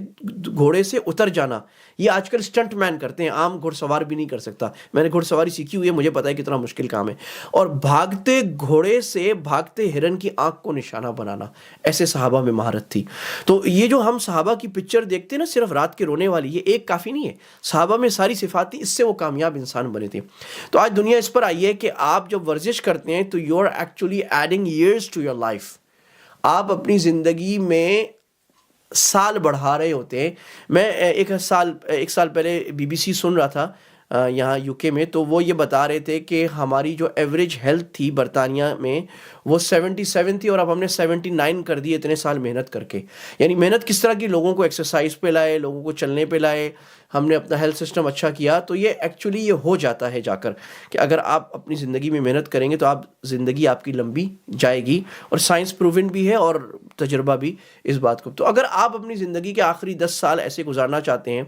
Speaker 1: گھوڑے سے اتر جانا، یہ آج کل اسٹنٹ مین کرتے ہیں، عام گھڑ سوار بھی نہیں کر سکتا۔ میں نے گھڑ سواری سیکھی ہوئی ہے، مجھے پتا ہے کتنا مشکل کام ہے۔ اور بھاگتے گھوڑے سے بھاگتے ہرن کی آنکھ کو نشانہ بنانا، ایسے صحابہ میں مہارت تھی۔ تو یہ جو ہم صحابہ کی پکچر دیکھتے ہیں نا، صرف رات کے رونے والی، یہ ایک کافی نہیں ہے، صحابہ میں ساری صفات تھی، اس سے وہ کامیاب انسان بنے تھے۔ تو آج دنیا اس پر آئی ہے کہ آپ جب ورزش کرتے ہیں تو you are actually adding years to your life, آپ اپنی زندگی میں سال بڑھا رہے ہوتے ہیں۔ میں ایک سال پہلے BBC سن رہا تھا، یہاں یو کے میں، تو وہ یہ بتا رہے تھے کہ ہماری جو ایوریج ہیلتھ تھی برطانیہ میں وہ 77 تھی، اور اب ہم نے 79 کر دی اتنے سال محنت کر کے. یعنی محنت کس طرح کی، لوگوں کو ایکسرسائز پہ لائے، لوگوں کو چلنے پہ لائے، ہم نے اپنا ہیلتھ سسٹم اچھا کیا. تو یہ ایکچولی یہ ہو جاتا ہے جا کر کہ اگر آپ اپنی زندگی میں محنت کریں گے تو آپ زندگی آپ کی لمبی جائے گی، اور سائنس پروون بھی ہے اور تجربہ بھی اس بات کو. تو اگر آپ اپنی زندگی کے آخری 10 سال ایسے گزارنا چاہتے ہیں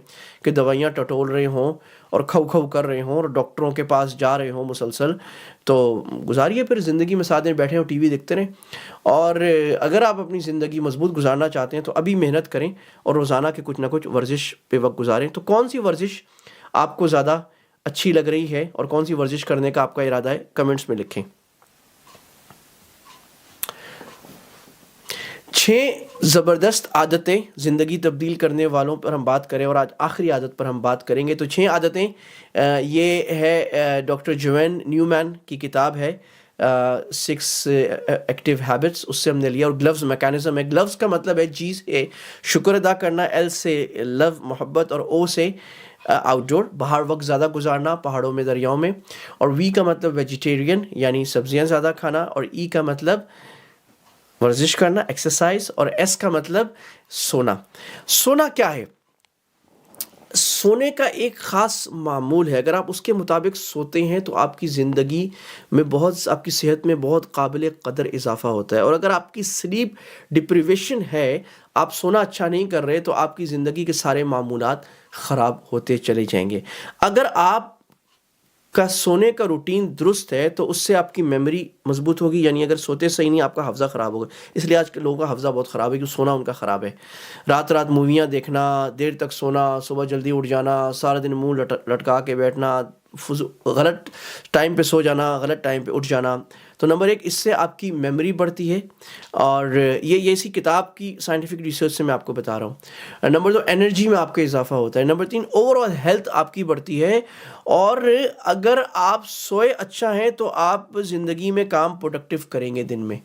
Speaker 1: کہ دوائیاں ٹٹول رہے ہوں اور کھو کر رہے ہوں اور ڈاکٹروں کے پاس جا رہے ہوں مسلسل، تو گزاریے پھر زندگی میں، ساتھ میں بیٹھے ہوں ٹی وی دیکھتے رہیں. اور اگر آپ اپنی زندگی مضبوط گزارنا چاہتے ہیں تو ابھی محنت کریں اور روزانہ کے کچھ نہ کچھ ورزش پہ وقت گزاریں. تو کون سی ورزش آپ کو زیادہ اچھی لگ رہی ہے اور کون سی ورزش کرنے کا آپ کا ارادہ ہے، کمنٹس میں لکھیں. 6 زبردست عادتیں زندگی تبدیل کرنے والوں پر ہم بات کریں، اور آج آخری عادت پر ہم بات کریں گے. تو 6 عادتیں، یہ ہے ڈاکٹر جوین نیومین کی کتاب ہے 6 ایکٹیو ہیبٹس، اس سے ہم نے لیا. اور گلوز میکینزم ہے. گلوز کا مطلب ہے جی سے شکر ادا کرنا، ایل سے لو محبت، اور او سے آؤٹ ڈور باہر وقت زیادہ گزارنا پہاڑوں میں دریاؤں میں. اور وی کا مطلب ویجیٹیرین یعنی سبزیاں زیادہ کھانا. اور ای کا مطلب ورزش کرنا، ایکسرسائز. اور ایس کا مطلب سونا. سونا کیا ہے؟ سونے کا ایک خاص معمول ہے. اگر آپ اس کے مطابق سوتے ہیں تو آپ کی زندگی میں آپ کی صحت میں بہت قابل قدر اضافہ ہوتا ہے. اور اگر آپ کی سلیپ ڈپریویشن ہے، آپ سونا اچھا نہیں کر رہے، تو آپ کی زندگی کے سارے معمولات خراب ہوتے چلے جائیں گے. اگر آپ کا سونے کا روٹین درست ہے تو اس سے آپ کی میموری مضبوط ہوگی. یعنی اگر سوتے صحیح نہیں، آپ کا حافظہ خراب ہوگا. اس لیے آج کے لوگوں کا حافظہ بہت خراب ہے کیونکہ سونا ان کا خراب ہے. رات موویاں دیکھنا، دیر تک سونا، صبح جلدی اٹھ جانا، سارا دن منہ لٹکا کے بیٹھنا، غلط ٹائم پہ سو جانا، غلط ٹائم پہ اٹھ جانا. تو نمبر 1، اس سے آپ کی میموری بڑھتی ہے، اور یہ اسی کتاب کی سائنٹیفک ریسرچ سے میں آپ کو بتا رہا ہوں. نمبر 2، انرجی میں آپ کا اضافہ ہوتا ہے. نمبر 3، اوور آل ہیلتھ آپ کی بڑھتی ہے. اور اگر آپ سوئے اچھا ہیں تو آپ زندگی میں کام پروڈکٹیو کریں گے دن میں.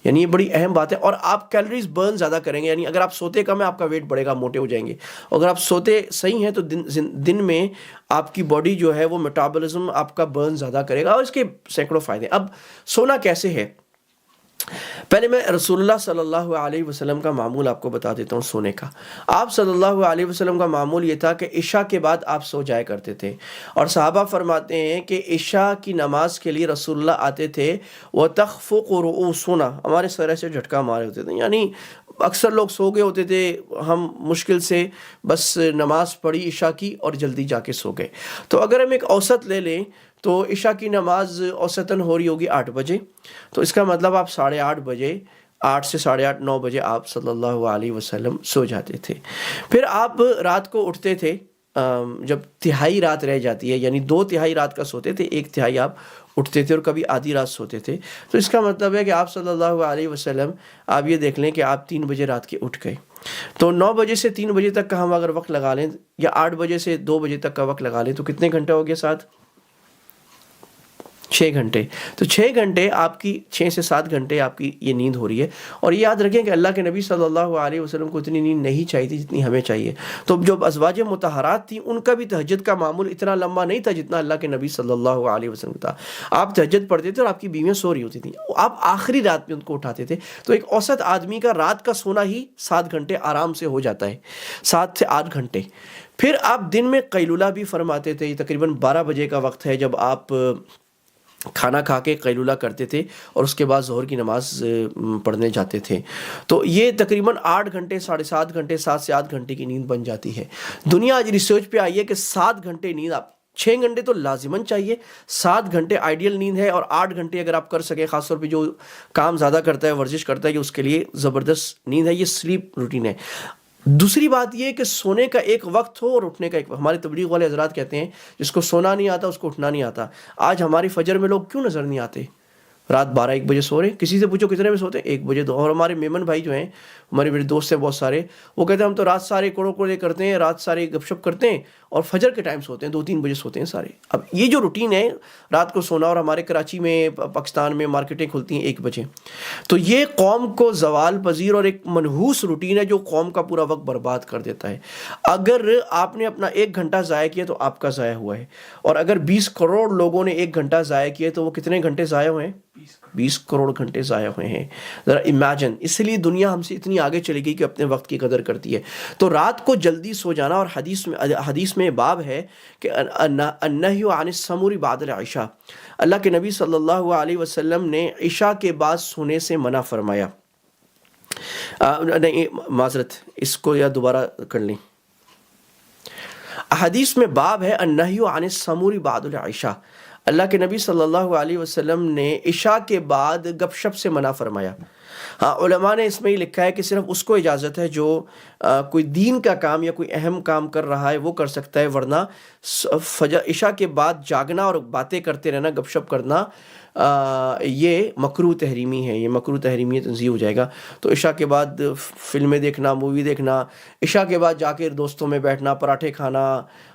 Speaker 1: یعنی یہ بڑی اہم بات ہے. اور آپ کیلوریز برن زیادہ کریں گے. یعنی اگر آپ سوتے کم ہے، آپ کا ویٹ بڑھے گا، موٹے ہو جائیں گے. اگر آپ سوتے صحیح ہیں تو دن میں آپ کی باڈی جو ہے وہ میٹابولزم آپ کا برن زیادہ کرے گا، اور اس کے سینکڑوں فائدے. اب سونا کیسے ہے؟ پہلے میں رسول اللہ صلی اللہ علیہ وسلم کا معمول آپ کو بتا دیتا ہوں سونے کا. آپ صلی اللہ علیہ وسلم کا معمول یہ تھا کہ عشاء کے بعد آپ سو جایا کرتے تھے. اور صحابہ فرماتے ہیں کہ عشاء کی نماز کے لیے رسول اللہ آتے تھے، وَتَخْفُقُ رُؤُوسُنَا، ہمارے سر سے جھٹکا مارے ہوتے تھے. یعنی اکثر لوگ سو گئے ہوتے تھے، ہم مشکل سے بس نماز پڑھی عشاء کی اور جلدی جا کے سو گئے. تو اگر ہم ایک اوسط لے لیں تو عشاء کی نماز اوسطاً ہو رہی ہوگی 8 بجے. تو اس کا مطلب آپ 8:30 بجے، 8 سے 8:30 9 بجے آپ صلی اللہ علیہ وسلم سو جاتے تھے. پھر آپ رات کو اٹھتے تھے جب تہائی رات رہ جاتی ہے، یعنی 2/3 رات کا سوتے تھے، 1/3 آپ اٹھتے تھے، اور کبھی آدھی رات سوتے تھے. تو اس کا مطلب ہے کہ آپ صلی اللہ علیہ وسلم، آپ یہ دیکھ لیں کہ آپ 3 بجے رات کے اٹھ گئے. تو 9 بجے سے 3 بجے تک کا ہم اگر وقت لگا لیں، یا 8 بجے سے 2 بجے تک کا وقت لگا لیں، تو کتنے گھنٹے ہو گئے؟ 6 گھنٹے. تو 6 گھنٹے آپ کی، 6 سے 7 گھنٹے آپ کی یہ نیند ہو رہی ہے. اور یہ یاد رکھیں کہ اللہ کے نبی صلی اللہ علیہ وسلم کو اتنی نیند نہیں چاہیے تھی جتنی ہمیں چاہیے. تو جو ازواج مطہرات تھیں ان کا بھی تہجد کا معمول اتنا لمبا نہیں تھا جتنا اللہ کے نبی صلی اللہ علیہ وسلم تھا. آپ تہجد پڑھتے تھے اور آپ کی بیویاں سو رہی ہوتی تھیں، آپ آخری رات میں ان کو اٹھاتے تھے. تو ایک اوسط آدمی کا رات کا سونا ہی 7 گھنٹے آرام سے ہو جاتا ہے، 7 سے 8 گھنٹے. پھر آپ دن میں قیلولہ بھی فرماتے تھے. یہ تقریباً 12 بجے کا وقت ہے جب آپ کھانا کھا کے قیلولہ کرتے تھے اور اس کے بعد ظہر کی نماز پڑھنے جاتے تھے. تو یہ تقریباً 8 گھنٹے، 7.5 گھنٹے، 7 سے 8 گھنٹے کی نیند بن جاتی ہے. دنیا آج ریسرچ پہ آئی ہے کہ 7 گھنٹے نیند، آپ 6 گھنٹے تو لازماً چاہیے، 7 گھنٹے آئیڈیل نیند ہے. اور 8 گھنٹے اگر آپ کر سکیں، خاص طور پہ جو کام زیادہ کرتا ہے، ورزش کرتا ہے، کہ اس کے لیے زبردست نیند ہے. یہ سلیپ روٹین ہے. دوسری بات یہ کہ سونے کا ایک وقت ہو اور اٹھنے کا ایک وقت. ہمارے تبلیغ والے حضرات کہتے ہیں جس کو سونا نہیں آتا اس کو اٹھنا نہیں آتا. آج ہماری فجر میں لوگ کیوں نظر نہیں آتے؟ رات 12-1 بجے سو رہے ہیں. کسی سے پوچھو کتنے بجے سوتے ہیں؟ 1 بجے. 2. اور ہمارے میمن بھائی جو ہیں، ہمارے میرے دوست ہیں بہت سارے، وہ کہتے ہیں ہم تو رات سارے کوڑوں کوڑے کرتے ہیں، رات سارے گپ شپ کرتے ہیں اور فجر کے ٹائم سوتے ہیں، 2-3 بجے سوتے ہیں سارے. اب یہ جو روٹین ہے رات کو سونا، اور ہمارے کراچی میں پاکستان میں مارکیٹیں کھلتی ہیں 1 بجے، تو یہ قوم کو زوال پذیر اور ایک منحوس روٹین ہے جو قوم کا پورا وقت برباد کر دیتا ہے. اگر آپ نے اپنا 1 گھنٹہ ضائع کیا تو آپ کا ضائع ہوا ہے، اور اگر 20 کروڑ لوگوں نے 1 گھنٹہ ضائع کیا تو وہ کتنے گھنٹے ضائع ہوئے ہیں؟ 20 کروڑ گھنٹے ضائع ہوئے ہیں. ذرا امیجن. اس لیے دنیا ہم سے اتنی آگے چلی گئی کہ اپنے وقت کی قدر کرتی ہے. تو رات کو جلدی سو جانا، اور حدیث میں باب ہے کہ النہی عن السمور بعد العشاء، اللہ کے نبی صلی اللہ علیہ وسلم نے عشاء کے بعد سونے سے منع فرمایا. نہیں معذرت، اس کو یا دوبارہ کر لیں. حدیث میں باب ہے النہی عن السمور بعد العشاء، اللہ کے نبی صلی اللہ علیہ وسلم نے عشاء کے بعد گپ شپ سے منع فرمایا. ہاں علماء نے اس میں یہ لکھا ہے کہ صرف اس کو اجازت ہے جو کوئی دین کا کام یا کوئی اہم کام کر رہا ہے وہ کر سکتا ہے، ورنہ عشاء کے بعد جاگنا اور باتیں کرتے رہنا، گپ شپ کرنا، یہ مکروہ تحریمی ہے، یہ مکروہ تحریمی تنزیہ ہو جائے گا. تو عشاء کے بعد فلمیں دیکھنا، مووی دیکھنا، عشاء کے بعد جا کے دوستوں میں بیٹھنا، پراٹھے کھانا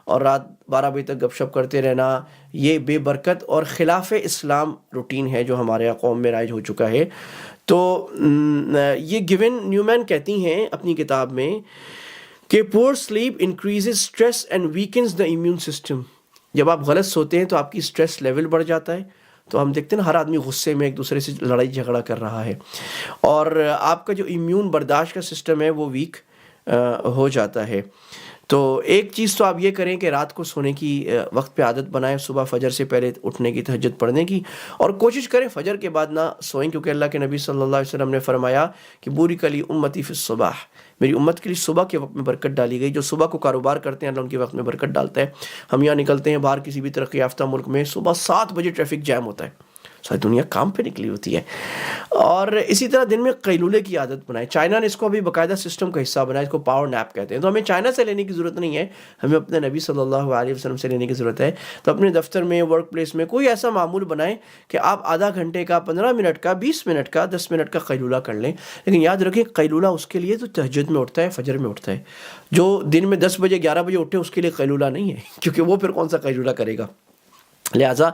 Speaker 1: اور رات 12 بجے تک گپ شپ کرتے رہنا، یہ بے برکت اور خلاف اسلام روٹین ہے جو ہمارے قوم میں رائج ہو چکا ہے. تو یہ گیون نیومین کہتی ہیں اپنی کتاب میں کہ poor sleep increases stress and weakens the immune system. جب آپ غلط سوتے ہیں تو آپ کی اسٹریس لیول بڑھ جاتا ہے. تو ہم دیکھتے ہیں نا ہر آدمی غصے میں ایک دوسرے سے لڑائی جھگڑا کر رہا ہے، اور آپ کا جو امیون برداشت کا سسٹم ہے وہ ویک ہو جاتا ہے. تو ایک چیز تو آپ یہ کریں کہ رات کو سونے کی وقت پہ عادت بنائیں، صبح فجر سے پہلے اٹھنے کی، تہجد پڑھنے کی، اور کوشش کریں فجر کے بعد نہ سوئیں، کیونکہ اللہ کے نبی صلی اللہ علیہ وسلم نے فرمایا کہ بورک لی امتی فی الصباح، میری امت کے لیے صبح کے وقت میں برکت ڈالی گئی. جو صبح کو کاروبار کرتے ہیں اللہ ان کے وقت میں برکت ڈالتا ہے. ہم یہاں نکلتے ہیں باہر کسی بھی ترقی یافتہ ملک میں، صبح 7 بجے ٹریفک جام ہوتا ہے، ساری دنیا کام پہ نکلی ہوتی ہے. اور اسی طرح دن میں قیلولے کی عادت بنائیں. چائنا نے اس کو ابھی باقاعدہ سسٹم کا حصہ بنایا، اس کو پاور نیپ کہتے ہیں. تو ہمیں چائنا سے لینے کی ضرورت نہیں ہے، ہمیں اپنے نبی صلی اللہ علیہ وسلم سے لینے کی ضرورت ہے. تو اپنے دفتر میں، ورک پلیس میں کوئی ایسا معمول بنائیں کہ آپ آدھا گھنٹے کا، 15 منٹ کا، 20 منٹ کا، 10 منٹ کا قیلولہ کر لیں. لیکن یاد رکھیں قیلولہ اس کے لیے تو تہجد میں اٹھتا ہے، فجر میں اٹھتا ہے. جو دن میں 10 بجے 11 بجے اٹھے اس کے لیے قیلولہ نہیں ہے، کیونکہ وہ پھر کون سا قیلولہ کرے گا. لہٰذا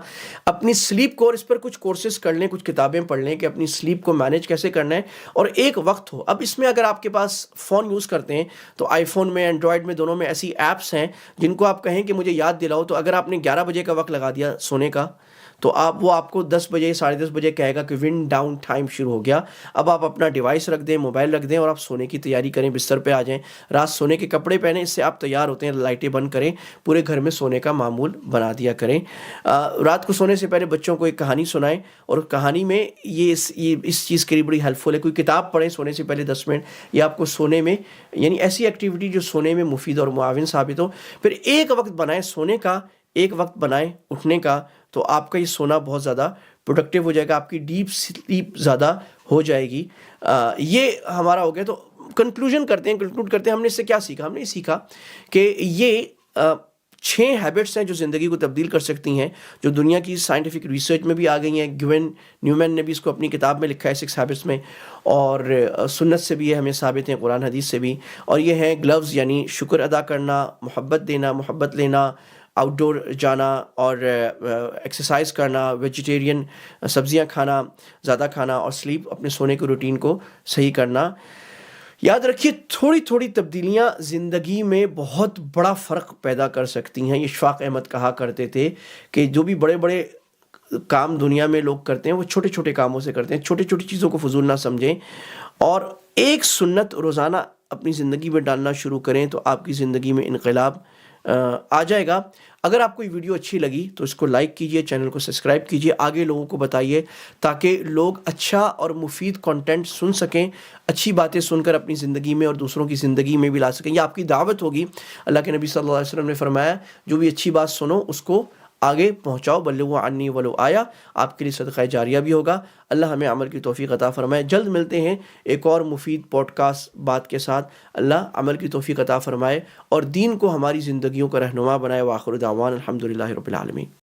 Speaker 1: اپنی سلیپ کو، اور اس پر کچھ کورسز کر لیں، کچھ کتابیں پڑھ لیں کہ اپنی سلیپ کو مینیج کیسے کرنا ہے، اور ایک وقت ہو. اب اس میں اگر آپ کے پاس فون یوز کرتے ہیں تو آئی فون میں، اینڈرائڈ میں، دونوں میں ایسی ایپس ہیں جن کو آپ کہیں کہ مجھے یاد دلاؤ، تو اگر آپ نے 11 بجے کا وقت لگا دیا سونے کا تو وہ آپ کو 10 بجے 10:30 بجے کہے گا کہ ون ڈاؤن ٹائم شروع ہو گیا. اب آپ اپنا ڈیوائس رکھ دیں، موبائل رکھ دیں، اور آپ سونے کی تیاری کریں، بستر پہ آ جائیں. رات سونے کے کپڑے پہنیں، اس سے آپ تیار ہوتے ہیں، لائٹیں بند کریں، پورے گھر میں سونے کا معمول بنا دیا کریں. رات کو سونے سے پہلے بچوں کو ایک کہانی سنائیں، اور کہانی میں یہ اس چیز کے لیے بڑی ہیلپ فل ہے. کوئی کتاب پڑھیں سونے سے پہلے 10 منٹ، یا آپ کو سونے میں، یعنی ایسی ایکٹیویٹی جو سونے میں مفید اور معاون ثابت ہو. پھر ایک وقت بنائیں سونے کا، ایک وقت بنائیں اٹھنے کا، تو آپ کا یہ سونا بہت زیادہ پروڈکٹیو ہو جائے گا، آپ کی ڈیپ سلیپ زیادہ ہو جائے گی. یہ ہمارا ہو گیا. تو کنکلوڈ کرتے ہیں ہم نے اس سے کیا سیکھا. ہم نے سیکھا کہ یہ 6 ہیبٹس ہیں جو زندگی کو تبدیل کر سکتی ہیں، جو دنیا کی سائنٹیفک ریسرچ میں بھی آ گئی ہیں. گیون نیومین نے بھی اس کو اپنی کتاب میں لکھا ہے 6 ہیبٹس میں، اور سنت سے بھی ہے، ہمیں ثابت ہیں، قرآن حدیث سے بھی. اور یہ ہیں گلوز، یعنی شکر ادا کرنا، محبت دینا، محبت لینا، آؤٹ ڈور جانا، اور ایکسرسائز کرنا، ویجیٹیرین سبزیاں کھانا، زیادہ کھانا، اور سلیپ، اپنے سونے کے روٹین کو صحیح کرنا. یاد رکھیے تھوڑی تھوڑی تبدیلیاں زندگی میں بہت بڑا فرق پیدا کر سکتی ہیں. اشفاق احمد کہا کرتے تھے کہ جو بھی بڑے بڑے کام دنیا میں لوگ کرتے ہیں وہ چھوٹے چھوٹے کاموں سے کرتے ہیں. چھوٹی چھوٹی چیزوں کو فضول نہ سمجھیں، اور ایک سنت روزانہ اپنی زندگی میں ڈالنا شروع کریں تو آپ کی زندگی میں انقلاب آ جائے گا. اگر آپ کو یہ ویڈیو اچھی لگی تو اس کو لائک کیجئے، چینل کو سبسکرائب کیجئے، آگے لوگوں کو بتائیے تاکہ لوگ اچھا اور مفید کنٹینٹ سن سکیں، اچھی باتیں سن کر اپنی زندگی میں اور دوسروں کی زندگی میں بھی لا سکیں. یہ آپ کی دعوت ہوگی. اللہ کے نبی صلی اللہ علیہ وسلم نے فرمایا جو بھی اچھی بات سنو اس کو آگے پہنچاؤ، بلغوا عنی ولو آیا، آپ کے لیے صدقہ جاریہ بھی ہوگا. اللہ ہمیں عمل کی توفیق عطا فرمائے. جلد ملتے ہیں ایک اور مفید پوڈ کاسٹ بات کے ساتھ. اللہ عمل کی توفیق عطا فرمائے اور دین کو ہماری زندگیوں کا رہنما بنائے. وآخر دعوانا الحمدللہ رب العالمین.